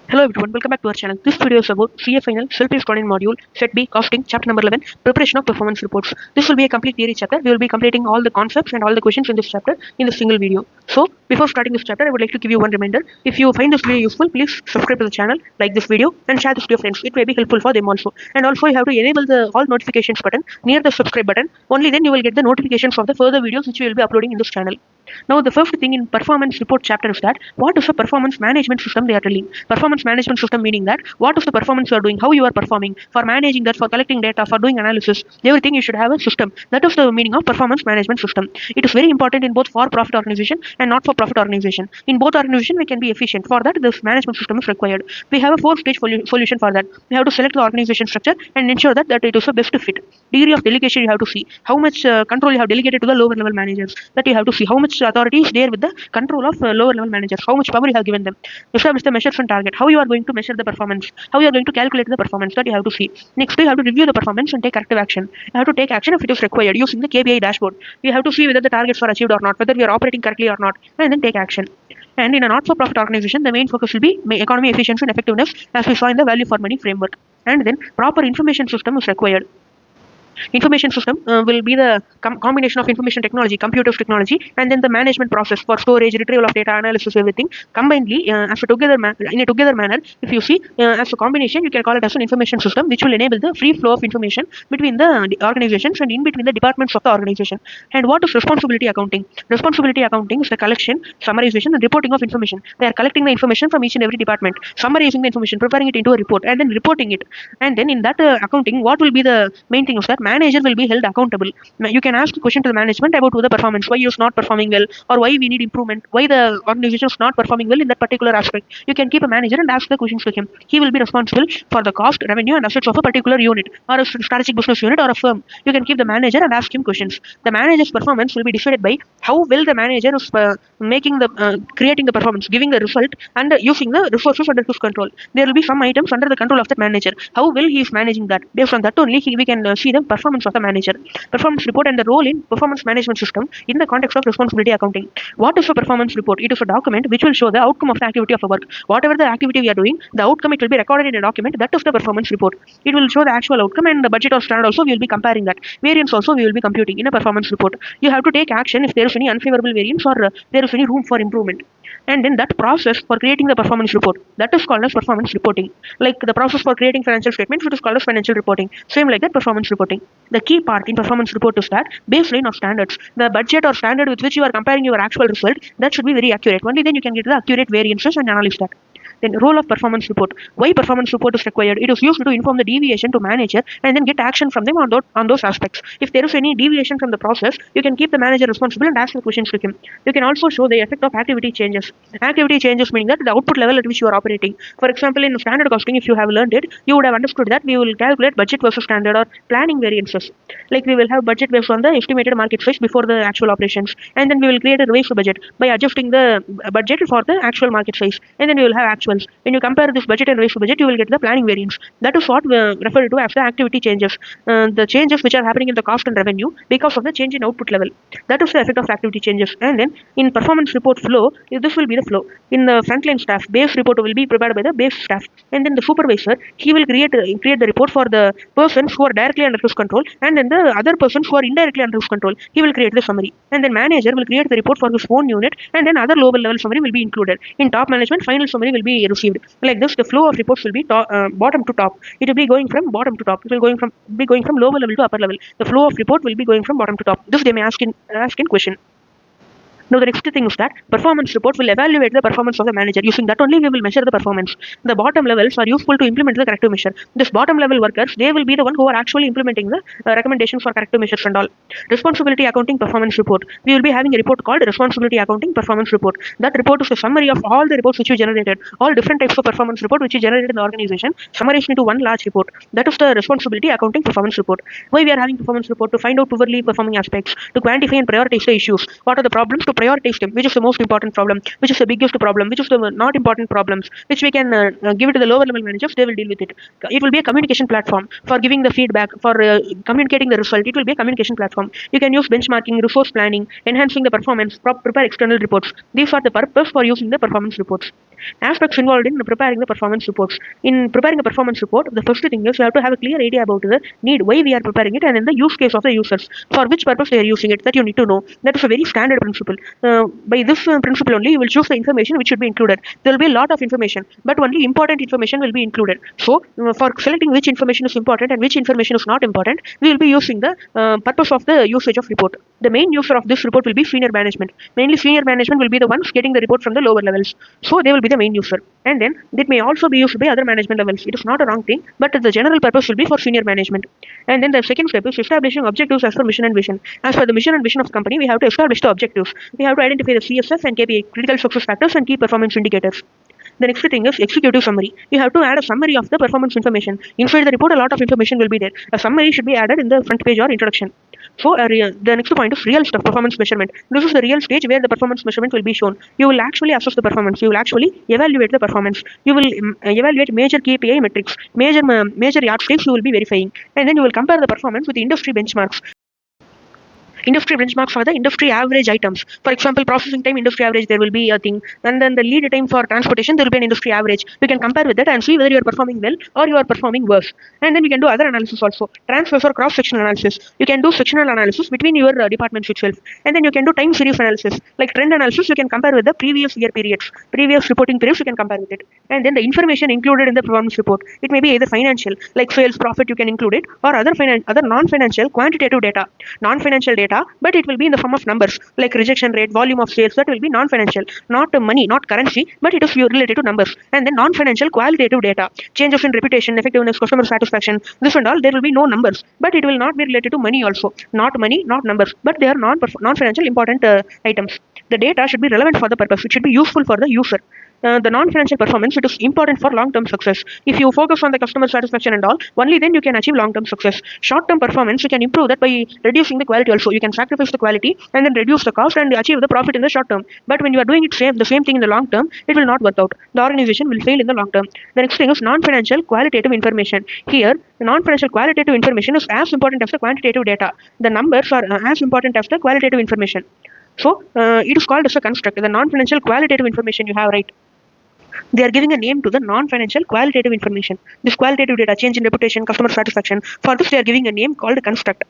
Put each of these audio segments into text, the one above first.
Hello everyone, welcome back to our channel. This video is about CA Final Self-Paced Coding Module, Set B, Costing, Chapter number 11, Preparation of Performance Reports. This will be a complete theory chapter. We will be completing all the concepts and all the questions in this chapter in a single video. So, before starting this chapter, I would like to give you one reminder. If you find this video useful, please subscribe to the channel, like this video, and share this to your friends. It may be helpful for them also. And also, you have to enable the all notifications button near the subscribe button. Only then you will get the notifications of the further videos which we will be uploading in this channel. Now, the first thing in performance report chapter is that what is a performance management system they are telling. Performance management system meaning that what is the performance you are doing, how you are performing, for managing that, for collecting data, for doing analysis, everything you should have a system. That is the meaning of performance management system. It is very important in both for-profit organization and not-for-profit organization. In both organization, we can be efficient. For that, this management system is required. We have a four-stage solution for that. We have to select the organization structure and ensure that it is a best fit. Degree of delegation you have to see. How much control you have delegated to the lower level managers. That you have to see. How much authority is there with the control of lower level managers. How much power you have given them. Establish the measures and target. How you are going to measure the performance. How you are going to calculate the performance. That you have to see. Next, you have to review the performance and take corrective action. You have to take action if it is required using the KPI dashboard. You have to see whether the targets are achieved or not, whether you are operating correctly or not, and then take action. And in a not-for-profit organization, the main focus will be economy, efficiency, and effectiveness, as we saw in the value for money framework. And then proper information system is required. Information system will be the combination of information technology, computers technology, and then the management process for storage, retrieval of data, analysis, everything combinedly as a in a together manner. If you see as a combination, you can call it as an information system, which will enable the free flow of information between the organizations and in between the departments of the organization. And what is responsibility accounting? Responsibility accounting is the collection, summarization, and reporting of information. They are collecting the information from each and every department, summarizing the information, preparing it into a report, and then reporting it. And then in that accounting, what will be the main thing is that manager will be held accountable. You can ask a question to the management about the performance, why you're not performing well, or why we need improvement, why the organization is not performing well in that particular aspect. You can keep a manager and ask the questions to him. He will be responsible for the cost, revenue, and assets of a particular unit or a strategic business unit or a firm. You can keep the manager and ask him questions. The manager's performance will be decided by how well the manager is creating the performance, giving the result, and using the resources under his control. There will be some items under the control of that manager. How well he is managing that. Based on that only, we can see the performance of the manager. Performance report and the role in performance management system in the context of responsibility accounting. What is a performance report? It is a document which will show the outcome of the activity of a work. Whatever the activity we are doing, the outcome it will be recorded in a document. That is the performance report. It will show the actual outcome and the budget or standard also we will be comparing that. Variance also we will be computing in a performance report. You have to take action if there is any unfavorable variance or there is any room for improvement. And in that process for creating the performance report, that is called as performance reporting. Like the process for creating financial statements, it is called as financial reporting. Same like that, performance reporting. The key part in performance report is that baseline of standards. The budget or standard with which you are comparing your actual result, that should be very accurate. Only then you can get the accurate variances and analyze that. Then role of performance report. Why performance report is required? It is used to inform the deviation to manager and then get action from them on those aspects. If there is any deviation from the process, you can keep the manager responsible and ask the questions to him. You can also show the effect of activity changes. Activity changes meaning that the output level at which you are operating. For example, in standard costing, if you have learned it, you would have understood that we will calculate budget versus standard or planning variances. Like we will have budget based on the estimated market size before the actual operations, and then we will create a revised budget by adjusting the budget for the actual market size, and then we will have actual. When you compare this budget and revised budget, you will get the planning variance. That is what we refer to as the activity changes. The changes which are happening in the cost and revenue because of the change in output level. That is the effect of activity changes. And then in performance report flow, this will be the flow. In the frontline staff, base report will be prepared by the base staff. And then the supervisor, he will create the report for the persons who are directly under his control, and then the other persons who are indirectly under his control. He will create the summary. And then manager will create the report for his own unit, and then other lower level summary will be included. In top management, final summary will be received. Like this, the flow of reports will be bottom to top. It will be going from bottom to top. It will be going from lower level to upper level. The flow of report will be going from bottom to top. This they may ask in question. Now the next thing is that performance report will evaluate the performance of the manager. Using that only we will measure the performance. The bottom levels are useful to implement the corrective measure. This bottom level workers, they will be the one who are actually implementing the recommendations for corrective measures and all. Responsibility accounting performance report. We will be having a report called responsibility accounting performance report. That report is a summary of all the reports which you generated, all different types of performance report which you generated in the organization, summarized into one large report. That is the responsibility accounting performance report. Why we are having performance report? To find out poorly performing aspects, to quantify and prioritize the issues. What are the problems? To prioritize them, which is the most important problem, which is the biggest problem, which is the not important problems, which we can give it to the lower level managers. They will deal with it. It will be a communication platform for giving the feedback, for communicating the result. It will be a communication platform. You can use benchmarking, resource planning, enhancing the performance, prepare external reports. These are the purpose for using the performance reports. Aspects involved in preparing the performance reports. In preparing a performance report, the first thing is you have to have a clear idea about the need, why we are preparing it, and then the use case of the users, for which purpose they are using it, that you need to know. That is a very standard principle. By this principle only, you will choose the information which should be included. There will be a lot of information, but only important information will be included. So, for selecting which information is important and which information is not important, we will be using the purpose of the usage of report. The main user of this report will be senior management. Mainly, senior management will be the ones getting the report from the lower levels. So, they will be the main user. And then, it may also be used by other management levels. It is not a wrong thing, but the general purpose will be for senior management. And then the second step is establishing objectives as per mission and vision. As per the mission and vision of the company, we have to establish the objectives. We have to identify the CSS and KPI, critical success factors, and key performance indicators. The next thing is executive summary. You have to add a summary of the performance information. Inside the report, a lot of information will be there. A summary should be added in the front page or introduction. So the next point is real stuff, performance measurement. This is the real stage where the performance measurement will be shown. You will actually assess the performance. You will actually evaluate the performance. You will evaluate major KPI metrics, major yardsticks you will be verifying. And then you will compare the performance with the industry benchmarks. Industry benchmarks are the industry average items. For example, processing time, industry average, there will be a thing. And then the lead time for transportation, there will be an industry average. We can compare with that and see whether you are performing well or you are performing worse. And then we can do other analysis also. Transfers or cross-sectional analysis. You can do sectional analysis between your departments itself. And then you can do time series analysis. Like trend analysis, you can compare with the previous year periods. Previous reporting periods, you can compare with it. And then the information included in the performance report. It may be either financial, like sales, profit, you can include it, or other non-financial, quantitative data. Non-financial data, but it will be in the form of numbers like rejection rate, volume of sales. That will be non-financial, not money, not currency, but it is related to numbers. And then non-financial qualitative data, changes in reputation, effectiveness, customer satisfaction, this and all. There will be no numbers, but it will not be related to money also. Not money, not numbers, but they are non-financial important items. The data should be relevant for the purpose. It should be useful for the user. The non-financial performance, it is important for long-term success. If you focus on the customer satisfaction and all, only then you can achieve long-term success. Short-term performance, you can improve that by reducing the quality also. You can sacrifice the quality and then reduce the cost and achieve the profit in the short term. But when you are doing the same thing in the long term, it will not work out. The organization will fail in the long term. The next thing is non-financial qualitative information. Here, the non-financial qualitative information is as important as the quantitative data. The numbers are as important as the qualitative information. So, it is called as a construct. The non-financial qualitative information you have, right? They are giving a name to the non-financial qualitative information. This qualitative data, change in reputation, customer satisfaction, for this they are giving a name called a construct.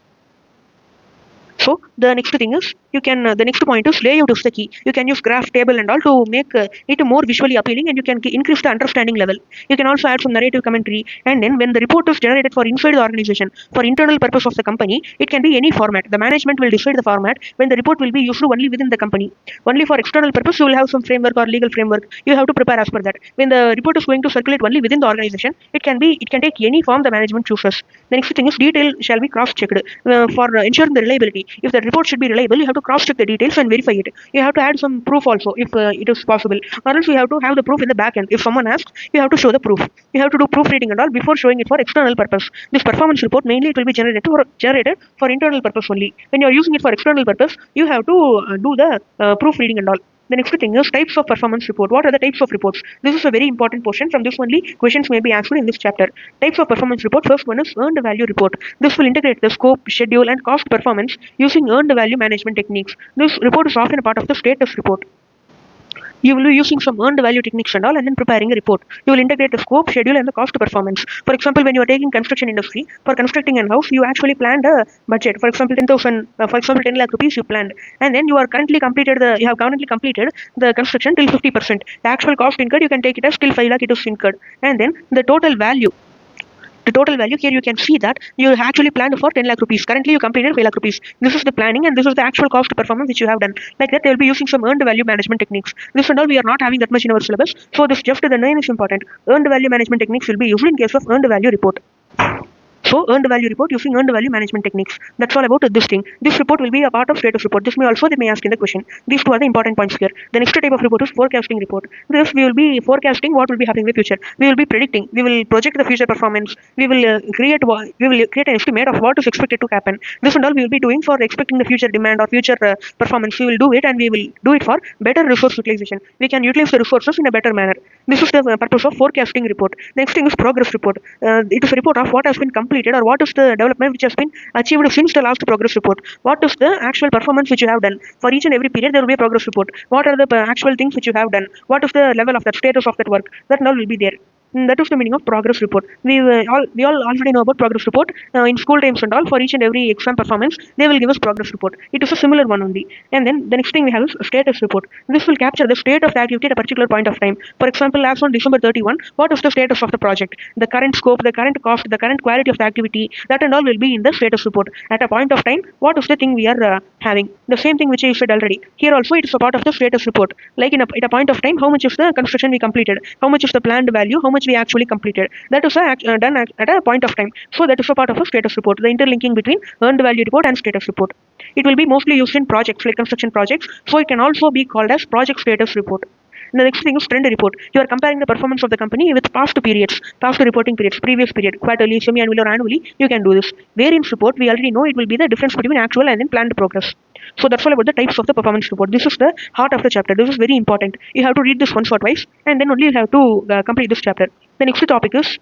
So the next thing is the next point is layout is the key. You can use graph, table and all to make it more visually appealing, and you can increase the understanding level. You can also add some narrative commentary, and then when the report is generated for inside the organization, for internal purpose of the company, it can be any format. The management will decide the format when the report will be used only within the company. Only for external purpose, you will have some framework or legal framework. You have to prepare as per that. When the report is going to circulate only within the organization, it can take any form the management chooses. The next thing is detail shall be cross-checked for ensuring the reliability. If the report should be reliable, you have to cross-check the details and verify it. You have to add some proof also if it is possible. Or else you have to have the proof in the back end. If someone asks, you have to show the proof. You have to do proofreading and all before showing it for external purpose. This performance report mainly it will be generated for internal purpose only. When you are using it for external purpose, you have to do the proofreading and all. The next thing is types of performance report. What are the types of reports? This is a very important portion. From this only questions may be answered in this chapter. Types of performance report. First one is earned value report. This will integrate the scope, schedule and cost performance using earned value management techniques. This report is often a part of the status report. You will be using some earned value techniques and all, and then preparing a report. You will integrate the scope, schedule, and the cost performance. For example, when you are taking construction industry, for constructing a house, you actually planned a budget. For example, 10,000, 10 lakh rupees you planned, and then you have currently completed the construction till 50%. The actual cost incurred, you can take it as till 5 lakh it is incurred, and then the total value. The total value here you can see that you actually planned for 10 lakh rupees. Currently you completed 5 lakh rupees. This is the planning and this is the actual cost performance which you have done. Like that they will be using some earned value management techniques. This and all we are not having that much in our syllabus. So this just the name is important. Earned value management techniques will be used in case of earned value report. So earned value report using earned value management techniques. That's all about this thing. This report will be a part of status report. This they may ask in the question. These two are the important points here. The next type of report is forecasting report. This we will be forecasting what will be happening in the future. We will be predicting. We will project the future performance. We will create an estimate of what is expected to happen. This and all we will be doing for expecting the future demand or future performance. We will do it and we will do it for better resource utilization. We can utilize the resources in a better manner. This is the purpose of forecasting report. The next thing is progress report. It is a report of what has been completed completed, or what is the development which has been achieved since the last progress report. What is the actual performance which you have done. For each and every period, there will be a progress report. What are the actual things which you have done? What is the level of that status of that work? That now will be there. That is the meaning of progress report. We all already know about progress report in school times and all. For each and every exam performance, they will give us progress report. It is a similar one only. And then the next thing we have is status report. This will capture the state of the activity at a particular point of time. For example, as on December 31, what is the status of the project? The current scope, the current cost, the current quality of the activity, that and all will be in the status report. At a point of time, what is the thing we are having? The same thing which I said already. Here also it is a part of the status report. Like at a point of time, how much is the construction we completed? How much is the planned value? How much we actually completed? That is done at a point of time. So that is a part of a status report. The interlinking between earned value report and status report. It will be mostly used in projects like construction projects. So it can also be called as project status report. The next thing is trend report. You are comparing the performance of the company with past periods, past reporting periods, previous period, quarterly, semi-annually or annually. You can do this. Variance report, we already know it will be the difference between actual and then planned progress. So that's all about the types of the performance report. This is the heart of the chapter. This is very important. You have to read this once or twice and then only you have to complete this chapter. The next topic is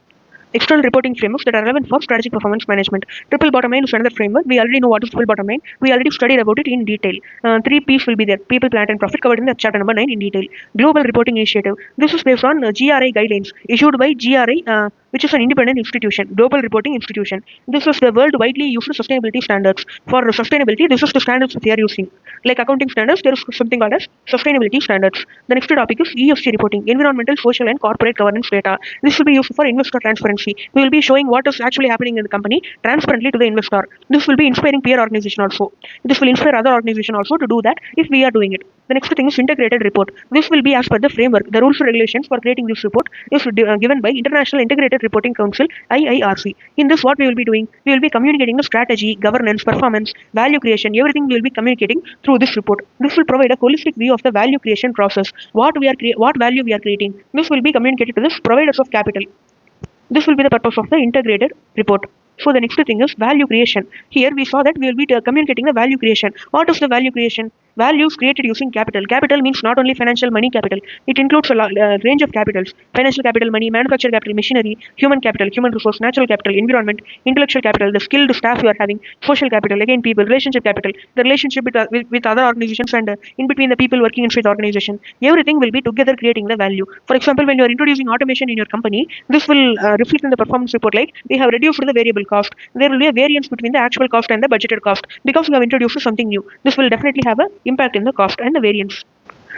external reporting frameworks that are relevant for strategic performance management. Triple bottom line is another framework. We already know what is triple bottom line. We already studied about it in detail. 3 P's will be there. People, plant and profit covered in the chapter number 9 in detail. Global reporting initiative. This is based on GRI guidelines issued by GRI, which is an independent institution, global reporting institution. This is the world widely used sustainability standards. For sustainability, this is the standards they are using. Like accounting standards, there is something called as sustainability standards. The next topic is ESG reporting, environmental, social and corporate governance data. This will be used for investor transparency. We will be showing what is actually happening in the company transparently to the investor. This will be inspiring peer organization also. This will inspire other organization also to do that if we are doing it. The next thing is integrated report. This will be as per the framework. The rules and regulations for creating this report is given by International Integrated Reporting Council, IIRC. In this, what we will be doing? We will be communicating the strategy, governance, performance, value creation, everything we will be communicating through this report. This will provide a holistic view of the value creation process. What value we are creating. This will be communicated to the providers of capital. This will be the purpose of the integrated report. So the next thing is value creation. Here we saw that we will be communicating the value creation. What is the value creation? Values created using capital. Capital means not only financial money capital. It includes a range of capitals. Financial capital, money, manufacturing capital, machinery, human capital, human resource, natural capital, environment, intellectual capital, the skilled staff you are having, social capital, again people, relationship capital, the relationship with other organizations and in between the people working inside the organization. Everything will be together creating the value. For example, when you are introducing automation in your company, this will reflect in the performance report like we have reduced the variable cost. There will be a variance between the actual cost and the budgeted cost because we have introduced something new. This will definitely have an impact in the cost and the variance.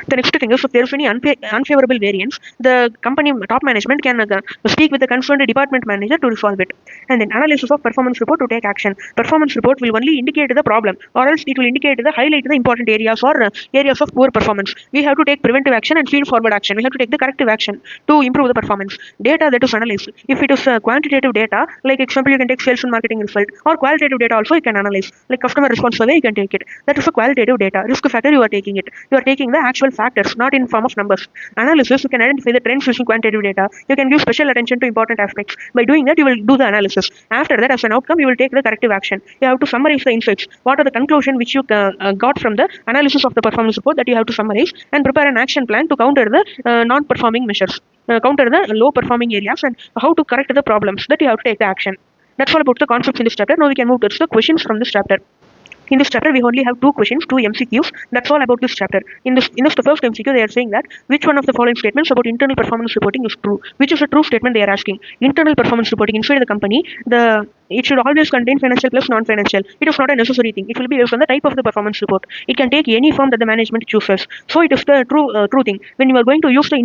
The next thing is if there is any unfavorable variance, the company top management can speak with the concerned department manager to resolve it. And then analysis of performance report to take action. Performance report will only indicate the problem or else it will highlight the important areas or areas of poor performance. We have to take preventive action and feed forward action. We have to take the corrective action to improve the performance. Data that is analyzed. If it is quantitative data, like example you can take sales and marketing result, or qualitative data also you can analyze. Like customer response survey you can take it. That is a qualitative data. Risk factor you are taking it. You are taking the actual factors, not in form of numbers. Analysis, you can identify the trends using quantitative data. You can give special attention to important aspects. By doing that, you will do the analysis. After that, as an outcome, you will take the corrective action. You have to summarize the insights. What are the conclusion which you got from the analysis of the performance report that you have to summarize and prepare an action plan to counter the non-performing measures, counter the low-performing areas and how to correct the problems that you have to take the action. That's all about the concepts in this chapter. Now we can move to the questions from this chapter. In this chapter, we only have 2 questions, 2 MCQs. That's all about this chapter. In this the first MCQ, they are saying that which one of the following statements about internal performance reporting is true? Which is a true statement they are asking? Internal performance reporting inside the company, it should always contain financial plus non-financial. It is not a necessary thing. It will be based on the type of the performance report. It can take any form that the management chooses. So it is the true thing. When you are going to use the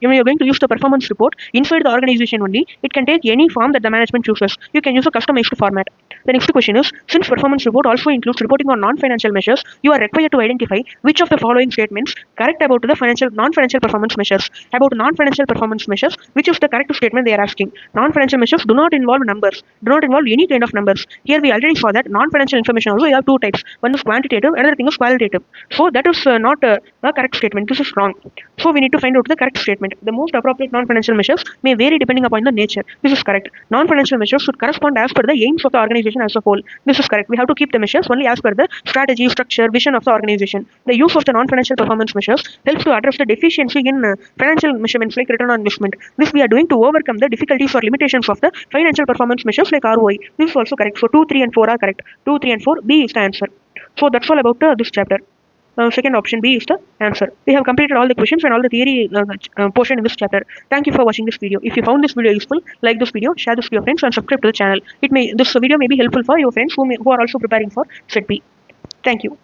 when you are going to use the performance report inside the organization only, it can take any form that the management chooses. You can use a customized format. The next question is, since performance report also includes reporting on non-financial measures, you are required to identify which of the following statements correct about the non-financial performance measures. About non-financial performance measures, which is the correct statement they are asking? Non-financial measures do not involve numbers, do not involve any kind of numbers. Here we already saw that non-financial information also you have 2 types. One is quantitative, another thing is qualitative. So that is not a correct statement. This is wrong. So we need to find out the correct statement. The most appropriate non-financial measures may vary depending upon the nature. This is correct. Non-financial measures should correspond as per the aims of the organization as a whole. This is correct. We have to keep the measures only as per the strategy, structure, vision of the organization. The use of the non-financial performance measures helps to address the deficiency in financial measurements like return on investment. This we are doing to overcome the difficulties or limitations of the financial performance measures like ROI. This is also correct. So 2, 3 and 4 are correct. 2, 3 and 4, B is the answer. So that's all about this chapter. Second option B is the answer. We have completed all the questions and all the theory portion in this chapter. Thank you for watching this video. If you found this video useful, like this video, share this with your friends and subscribe to the channel. This video may be helpful for your friends who are also preparing for Set B. Thank you.